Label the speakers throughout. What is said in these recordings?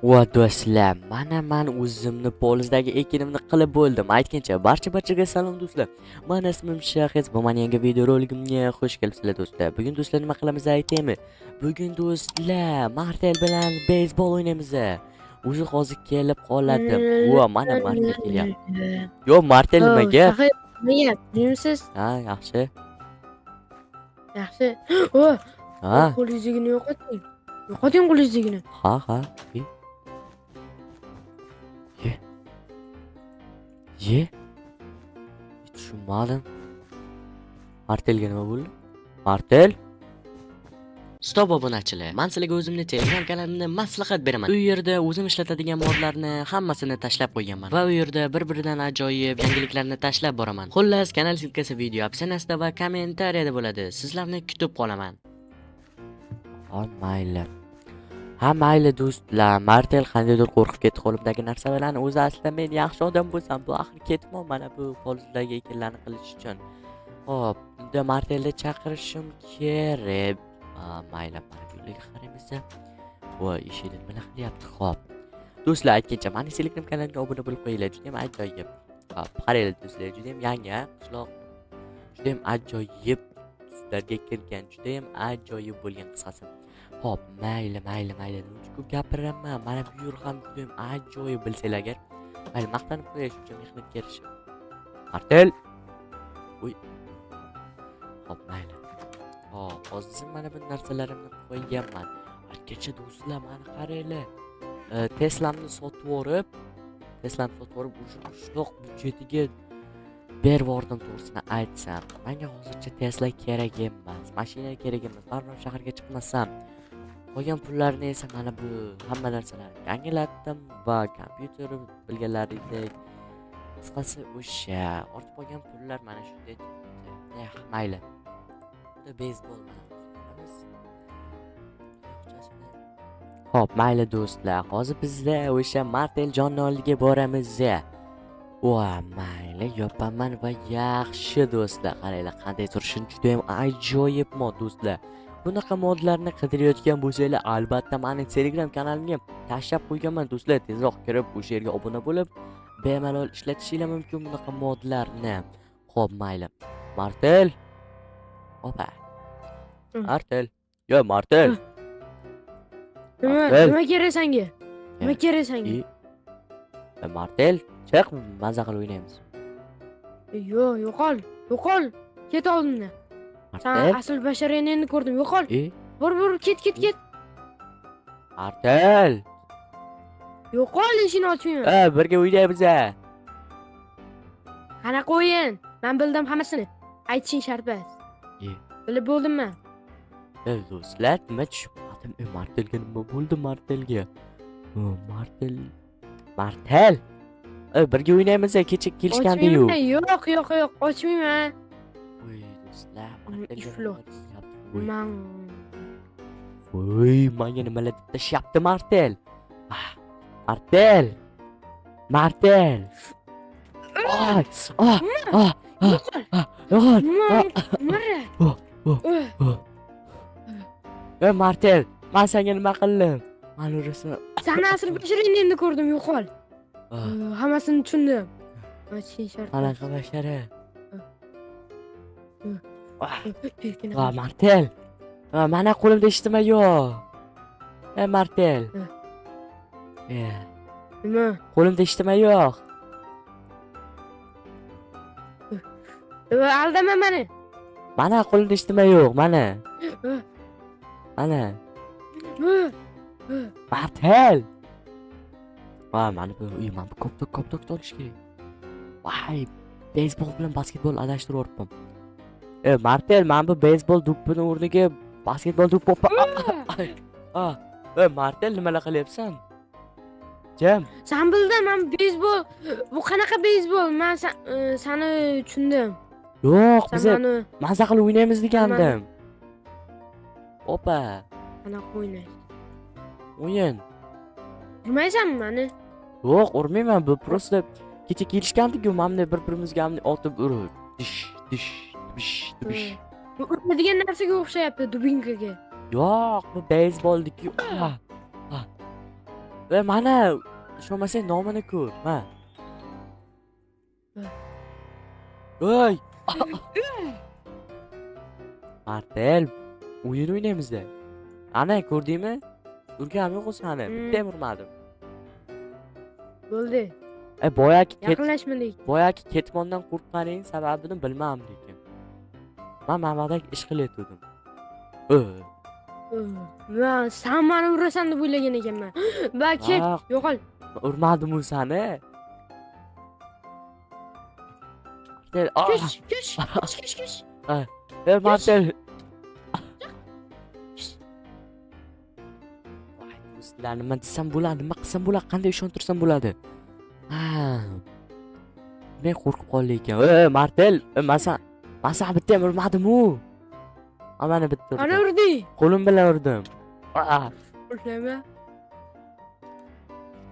Speaker 1: Va do'stlar, men o'zimni polizdagi ekinimni qilib bo'ldim. Aytgancha, barchaga salom do'stlar. Men ismim Shahid va men yangi video roligimga xush kelibsizlar do'stlar. Bugun do'stlar nima qilamiz aytaymi? Bugun do'stlar, Martel bilan beysbol o'ynaymiz. O'zi hozir kelib qoladim. Va mana Martel kelyapti. Yo, Martel nima gap?
Speaker 2: Shahid, nima gap? Bilmisiz?
Speaker 1: Ha, yaxshi.
Speaker 2: Yaxshi. O,
Speaker 1: Ha,
Speaker 2: qo'lingizgini yo'qoting. Yo'qoting qo'lingizgini.
Speaker 1: ha. Ye. Tushunmadim. Martelga nima bo'ldi? Martel? Stop obunachilar. Men sizlarga o'zimni Telegram kanalimni maslahat beraman. U yerda o'zim ishlatadigan modlarni hammasini tashlab qo'yganman va u yerda bir-biridan ajoyib yangiliklarni tashlab boraman. Xullas, kanal silkasi video opsiyasida va kommentariyada bo'ladi. Sizlarni kutib qolaman. Mayli. Ha, mayli do'stlar. Martel qandaydir qo'rqib ketdi qo'limdagi narsalarni. O'zi aslida men yaxshi odam bo'lsam, bu axir ketmon mana bu polizdagi ekinlarni qilish uchun. Xo'p, unda Martelni chaqirishim kerak. Mayli, parvoylarga qaraymiz. Voy, eshitdim nima qilyapti. Xo'p. Do'stlar, aytgancha, meni Telegram kanaliga obuna bo'lib qo'yinglar. Juda ham ajoyib. Xo'p, qaranglar do'stlar, juda ham yangi, qishloq. Juda ham ajoyib tuslarga kirgan, juda ham ajoyib bo'lgan qisqasi. Xo'p, mayli. Nima ko'p gapiraman. Mana bu yer ham juda ham ajoyib bilsanglar agar. Mayli, maqtanib qo'yish uchun mehnatga kirishib. Martel. Uy. Xo'p, mayli. Xo'p, hozir mana bu narsalarimni qo'yganman. Aytgancha do'stlar, mana qaranglar. Teslamni sotib olib, o'sha qishloq budjetiga berib yubordim to'g'risini aytsam. Menga hozircha Tesla kerak emas, mashina kerak emas. Baribir shaharga chiqmasam, qolgan pullarni esa mana bu hamma narsalarni yangilatdim va kompyuter bilganlaringdek qisqasi o'sha ortib qolgan pullar mana shunday turibdi. Mayli. Bu beysbol mana. Xo'p, mayli do'stlar. Hozir bizda o'sha Martel jonni oldiga boramiz. Mayli, yopaman va yaxshi do'stlar. Qaranglar, qanday turishini juda ham ajoyib mod do'stlar. Bunaqa modlarni qidirayotgan bo'lsanglar, albatta meni Telegram kanalimga tashlab qo'yganman do'stlar. Tezroq kirib, o'sha yerga obuna bo'lib, bemalol ishlatishinglar mumkin bunaqa modlarni. Xo'p, mayli. Martel. Opa. Martel. Yo, Martel.
Speaker 2: Nima kerak senga? Nima kerak senga?
Speaker 1: Martel, chiq, maza qilib o'ynaymiz.
Speaker 2: Yo'qol. Ket oldimdan. Sen
Speaker 1: Martel.
Speaker 2: asl basharangni endi ko'rdim. Yo'qol. Bor, ket.
Speaker 1: Martel.
Speaker 2: Yo'qol, eshikni ochmayman.
Speaker 1: Birga o'ynaymiz.
Speaker 2: Qanaqa o'yin? Men bildim hammasini. Aytishing shart emas. Bilib bo'ldim men.
Speaker 1: Do'stlar, nima tushunmadim. Martelga nima bo'ldi Martelga? Martel. Birga o'ynaymiz, kecha kelishgandi-yu.
Speaker 2: Yo'q, ochmayman.
Speaker 1: Voy do'stlar, menga nimalar deb tashyapti Martel. Martel. Martel, men senga nima qildim? Men urasini.
Speaker 2: Seni asl basharangni endi ko'rdim. Yo'qol. Hammasini tushundim. Ochishing shart.
Speaker 1: Qanaqa bashara? Martel. Mana qo'limda eshitma yo'q. Martel.
Speaker 2: Nima?
Speaker 1: Qo'limda eshitma yo'q.
Speaker 2: Aldama meni.
Speaker 1: Mana qo'limda eshitma yo'q, mana. Martel. Mana bu uyman koptok olish kerak. Voy, beysbol bilan basketbol adashtirib o'ribman. Martel, men bu beysbol do'ppini o'rniga basketbol do'ppi olib. Martel, nimalar qilyapsan? Jam.
Speaker 2: Sen bilding, men beysbol. Bu qanaqa beysbol? Men seni tushundim.
Speaker 1: Yo'q, biz maza qilib o'ynaymiz degandim. Opa.
Speaker 2: Qanaqa o'ynaysiz?
Speaker 1: O'yin.
Speaker 2: Urmaysanmi meni?
Speaker 1: Yo'q, urmayman. Bu prosta kecha kelishgandik-ku, mana bir-birimizga otib urib. Dish.
Speaker 2: Bu uradigan narsaga o'xshayapti, dubinkaga.
Speaker 1: Yo'q, bu beysbolniki. Mana ishonmasang nomini ko'r. Ma. Voy! Martel, o'yin o'ynaymiz-da. Ana ko'rdingmi? Urgan yo'q seni. Bitta ham urmadim.
Speaker 2: Bo'ldi.
Speaker 1: Boyagi ketmondan qo'rqqaning sababini bilmadim lekin. Men Mamadak ish qilyotgandim.
Speaker 2: Men sen meni urasan deb o'ylagan ekanman. Va ket, yo'qol.
Speaker 1: Urmadim u seni.
Speaker 2: Kish.
Speaker 1: Martel. Voy, do'stlar, nima desam bo'ladi, nima qilsam bo'ladi, qanday ishontirsam bo'ladi? Men qo'rqib qoldim ekan. Martel, men bitta ham urmadim-ku. Mana bitta urdim.
Speaker 2: Ana urdi.
Speaker 1: Qo'lim bilan urdim.
Speaker 2: Ursama.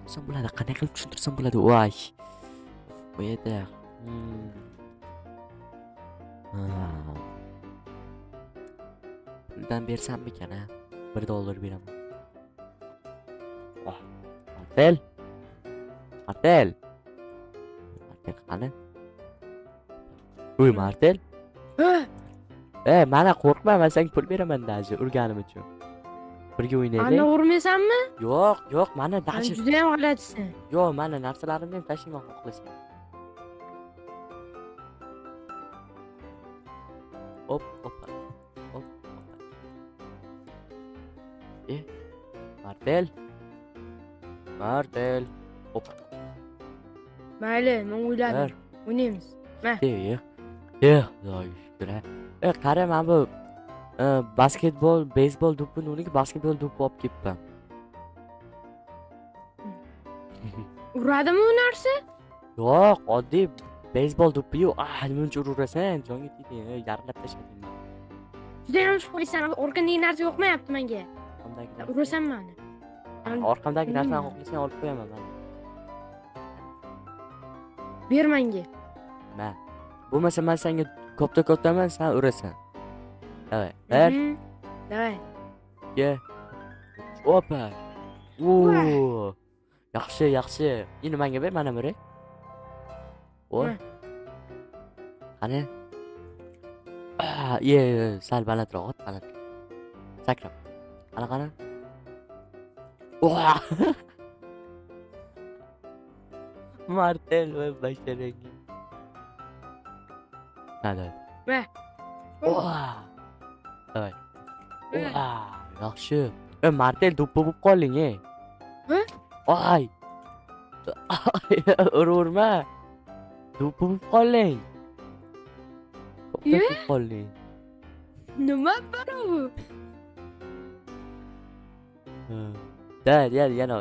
Speaker 1: Desam bo'ladi, qanday qilib tushuntirsam bo'ladi? Voy. Bu yerda. Puldan bersammikan, ha? $1 beraman. Martel. Martel qani? Uy, Martel. Mana qo'rqma, men senga pul beraman daji urganim uchun. Birga o'ynaylik.
Speaker 2: Ana urmaysanmi?
Speaker 1: Yo'q, mana daji.
Speaker 2: Juda ham g'alatisan.
Speaker 1: Yo'q, mana narsalarimni ham tashlayman xohlasan. Hop. Martel. Hop.
Speaker 2: Mayli, men o'yladim. O'ynaymiz. Ma.
Speaker 1: Xudoga shukr. Qara, men bu beysbol do'ppini uniki basketbol do'ppi olib kelibman.
Speaker 2: Uradimi u narsa?
Speaker 1: Yo'q, oddiy beysbol do'ppi-yu. Nima uchun urasan? Jonga tegdi, yarlab tashlading.
Speaker 2: Juda ham shubhaysan, orqandagi narsa yo'qmayapti menga. Urasan meni.
Speaker 1: Orqamdagi narsani xohlasang olib qo'yaman men.
Speaker 2: Ber menga.
Speaker 1: Ma. Bo'lmasa men senga ko'pta-ko'ptaman, sen urasan. Davay, ber.
Speaker 2: Davay.
Speaker 1: Ye. Opa. Yaxshi. Endi menga ber, mana beri. Qani? Sal balandroq ot, baland. Sakrab. Qani? Martel va basharang. Hadi. Davay. Yaxshi. Martel do'ppi bo'lib qolding, Ay. Urma. Do'ppi bo'lib qolding. Do'ppi qolding.
Speaker 2: Nima bu?
Speaker 1: Yana.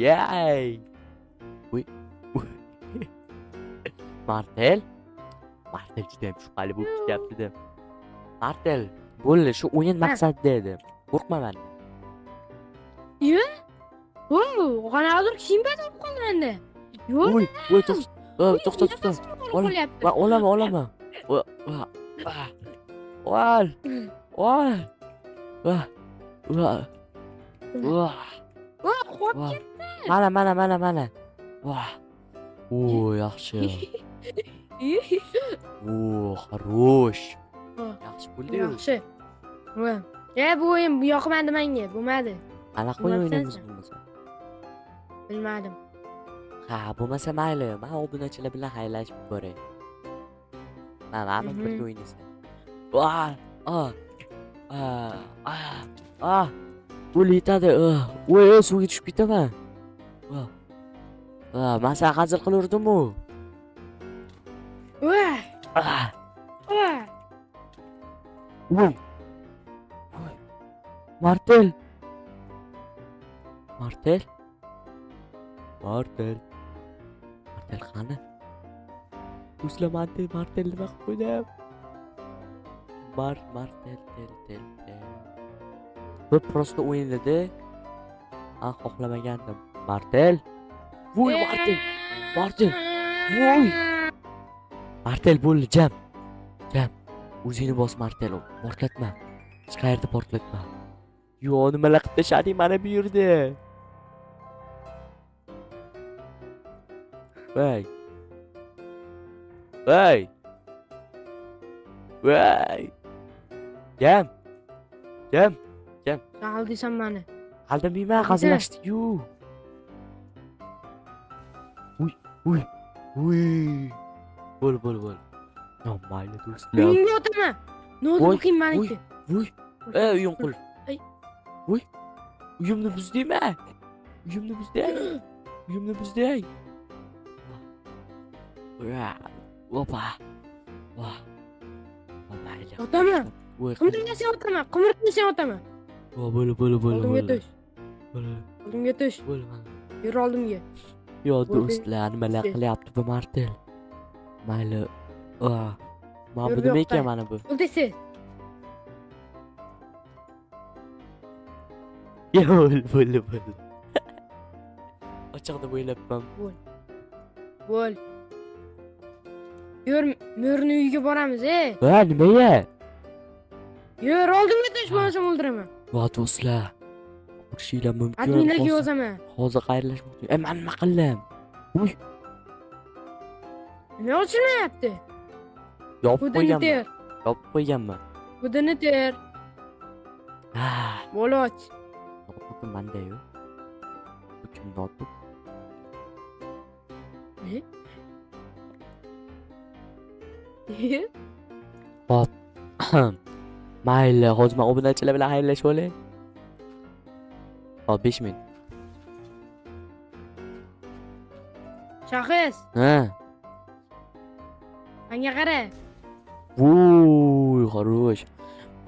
Speaker 1: Yay. Uy. Martel juda ham shubhali bo'lib ketyapti. Martel, bo'ldi, shu o'yin maqsadida edi. Qo'rqma mendan.
Speaker 2: Qanaqadir kiyim olib qoldi menda.
Speaker 1: To'xta. Olaman. Mana. Yaxshi. Xarosh. Yaxshi bo'ldi.
Speaker 2: Yaxshi. Bu o'yin yoqmadi menga, bo'lmadi.
Speaker 1: Qanaqa o'yin o'ynaymiz bo'lmasa?
Speaker 2: Bilmadim.
Speaker 1: Bo'lmasa mayli, men obunachilar bilan xayrlashib ko'ray. Mana birga o'ynaysan. Qo'l yetadi. Suvga tushib ketaman. Men sen hazil qilaverdim-ku. Martel qani? Do'stlar, Martel nima qilib qo'ydim? Martel. Bu prosta o'yin edi. Xohlamagandim. Martel. Martel. Martel bo'ldi, jam. O'zingni bos, Martel. Portlatma. Hech qayerda portlatma. Nimalar qilib tashlading mana bu yerda? voy voy voy jam
Speaker 2: aldiysan mani.
Speaker 1: aldamayman,
Speaker 2: Aldiysan.
Speaker 1: hazillashdik-yu. Uy bo'l yo mayli do'stlar.
Speaker 2: Uyingga o'taman. Notebooking maniki.
Speaker 1: Uy uyim qulf.
Speaker 2: Ay.
Speaker 1: Uy uyimni buzdingmi? Uyimni buzding. Opa. Vah. Mayli.
Speaker 2: O'taman.
Speaker 1: Voy
Speaker 2: Qimirlasang o'taman. Qimirlasang o'taman.
Speaker 1: bo'l.
Speaker 2: Oldimga tush. Oldimga tush.
Speaker 1: Bo'l mana.
Speaker 2: Yur oldimga.
Speaker 1: Yo
Speaker 2: Bo'ldi.
Speaker 1: do'stlar, nimalar qilyapti bu Martel? Mayli. Mana bu
Speaker 2: Yur,
Speaker 1: nima
Speaker 2: yo'q,
Speaker 1: ekan mana bu?
Speaker 2: O'ldisi.
Speaker 1: Yo bo'l. Ochiqda o'ylabman.
Speaker 2: Bo'l. Yur, Mo'rni uyiga boramiz,
Speaker 1: Ha, nimaga?
Speaker 2: Yur, oldimga tush, bo'lmasam o'ldiraman.
Speaker 1: Va do'stlar, urishinglar mumkin.
Speaker 2: Adminlarga yozaman.
Speaker 1: Hozir xayrlashmoqchi. Men nima qildim? Uy,
Speaker 2: Nima ochilmayapti?
Speaker 1: yopib qo'yganman.
Speaker 2: Budini ter.
Speaker 1: Ha,
Speaker 2: Bo'l och.
Speaker 1: notebook manda-yu. Bu kim notebook? Hop. Mayli, hozir men obunachilar bilan xayrlashib olay. Hop, 5 minut.
Speaker 2: Shaxs,
Speaker 1: Ha.
Speaker 2: menga qara.
Speaker 1: Voy, xarosh.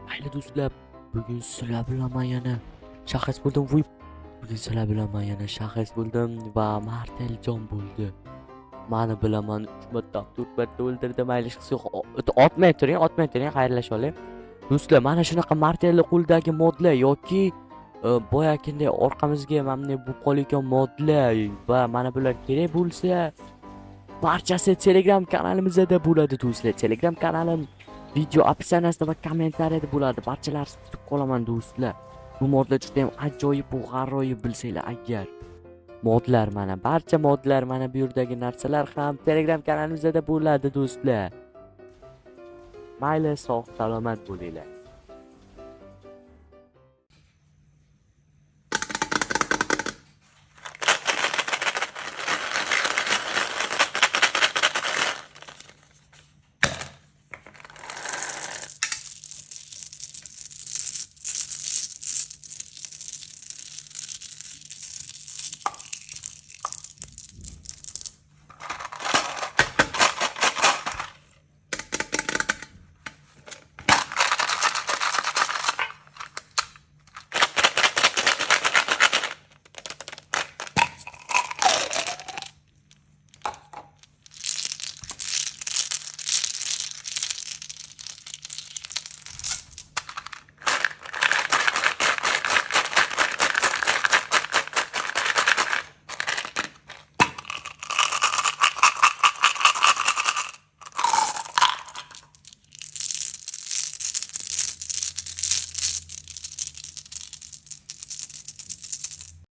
Speaker 1: Mayli do'stlar, bugun sizlar bilan men yana shaxs bo'ldim. Voy, bugun sizlar bilan men yana shaxs bo'ldim va Marteljon bo'ldi. Mani bilaman 3 marta, 4 marta o'ldirdi. Mayli, hech yo'q. Otmay turing, xayrlashib olay. Do'stlar, mana shunaqa Martelni qo'ldagi modlar yoki boyaginday orqamizga mana bu qolgan modlar va mana bular kerak bo'lsa, barchasi Telegram kanalimizda bo'ladi do'stlar. Telegram kanalim video opsiyasida va kommentariyada bo'ladi. Barchalaringizni kutib qolaman do'stlar. Bu modlar juda ham ajoyib va g'aroyib bilsanglar agar. Modlar mana, barcha modlar mana bu yerdagi narsalar ham Telegram kanalimizda bo'ladi do'stlar. Mayli, sog' salomat bo'linglar.